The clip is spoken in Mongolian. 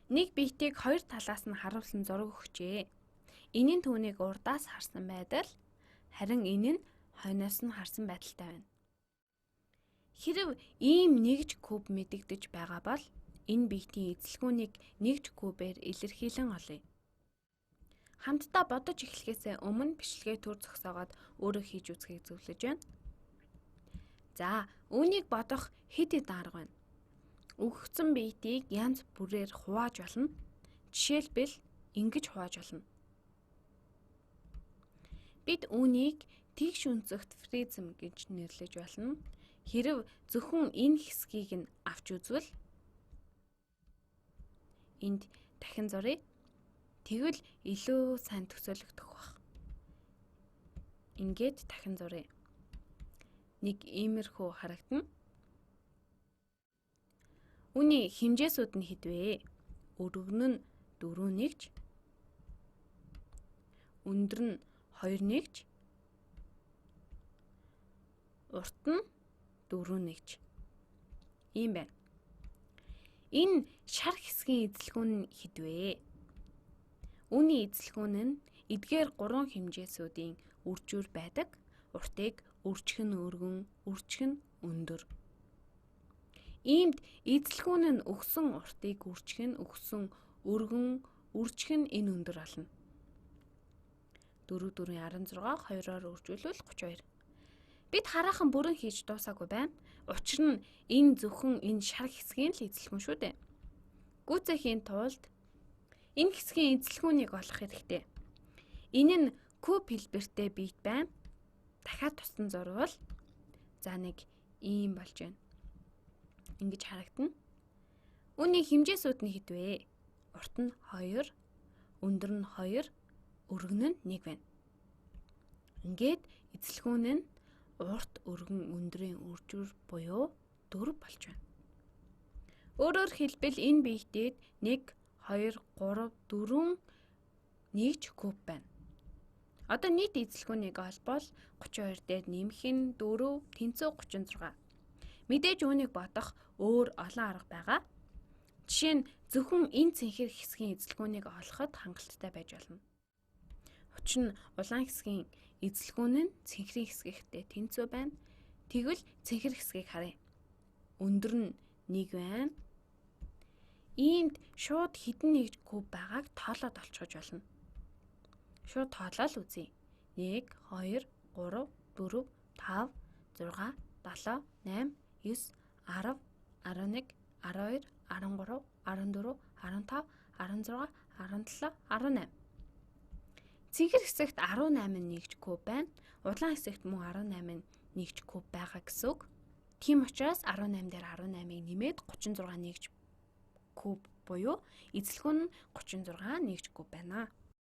нэг биетийг хоёр талаас нь харуулсан зураг өгчээ. Энэ нь түүнийг урдаас харсан байдал, харин энэ нь хойноос нь харсан байдалтай байна. Хэрэв ийм нэгж куб мэдэгдэж байгаа бол энэ биетийн эзэлгүүнийг нэгж кубээр илэрхийлэн олъё. Хамтдаа бодож эхлэхээс өмнө бичлэгээ төр зогсоогоод өөрөө хийж үзхийг зөвлөж байна. За, үүнийг бодох хэд хэдэн арга байна. Өгөгдсөн биетийг янз бүрээр хувааж болно. Жишээлбэл ингэж хувааж болно. Бид үүнийг тэгш үнцэгт призм гэж нэрлэж болно. Хэрэв зөвхөн энэ хэсгийг нь авч үзвэл энд дахин зуръя. Тэгвэл илүү сайн төсөөлөгдөх баг. Ингээд дахин зуръя. Нэг иймэрхүү харагдана. Үүний хэмжээсүүд нь хэдвэ? Өргөн нь 4 нэгж, өндөр нь 2 нэгж, урт нь 4 нэгж. Ийм байна. Энэ шар хэсгийн эзэлгүүн нь хэдвэ? Үүний эзэлгүүн нь эдгээр 3 хэмжээсүүдийн үржүүр байдаг. Уртыг үржих нь өргөн, үржих нь өндөр. Иймд эзэлгүүн нь өгсөн уртыг үржих нь өгсөн өргөн, үржих нь энэ өндөр болно. 4 4 16 2-оор үржүүлвэл 32. Бид хараахан бүрэн хийж дуусаагүй байна. Учир нь энэ зөвхөн энэ шар хэсгийн л эзэлгүүн шүү дээ. Гүйцэхийн тулд энэ хэсгийн эзэлгүүнийг олох хэрэгтэй. Энэ нь куб хэлбэртэй биет байна. Дахиад тусдан зурвал за нэг ийм болж байна. Ингэж харагдана. Үүний хэмжээсүүд нь хэдвэ? Урт нь 2, өндөр нь 2, өргөн нь 1 байна. Ингээд эзэлгүүн нь урт, өргөн, өндрийн үржүүр буюу 4 болж байна. Өөрөөр хэлбэл энэ биетэд 1, 2, 3, 4 нэгж куб байна. Одоо нийт эзэлгүүнийг олбол 32 дээр нэмэх нь 4 тэнцүү 36. Мэдээж үүнийг бодох өөр олон арга байгаа. Жишээ нь зөвхөн энэ цэнхэр хэсгийн эзэлгүүнийг олоход хангалттай байж болно. Учир нь улаан хэсгийн эзэлгүүн нь цэнхрийн хэсгийнхтэй тэнцүү байна. Тэгвэл цэнхэр хэсгийг харъя. Өндөр нь 1 байна. Иймд шууд хэдэн нэгж куб байгааг тоолоод олцгож болно. Шууд тоолол үзье. 1, 2, 3, 4, 5, 6, 7, 8, 9, 10, 11, 12, 13, 14, 15, 16, 17, 18. Цэнхэр хэсэгт 18 нэгж куб байна. Улаан хэсэгт мөн 18 нэгж куб байгаа гэсэн үг. Тийм учраас 18 дээр 18-ыг нэмээд 36 нэгж куб буюу эзэлгүүн нь 36 нэгж куб байна.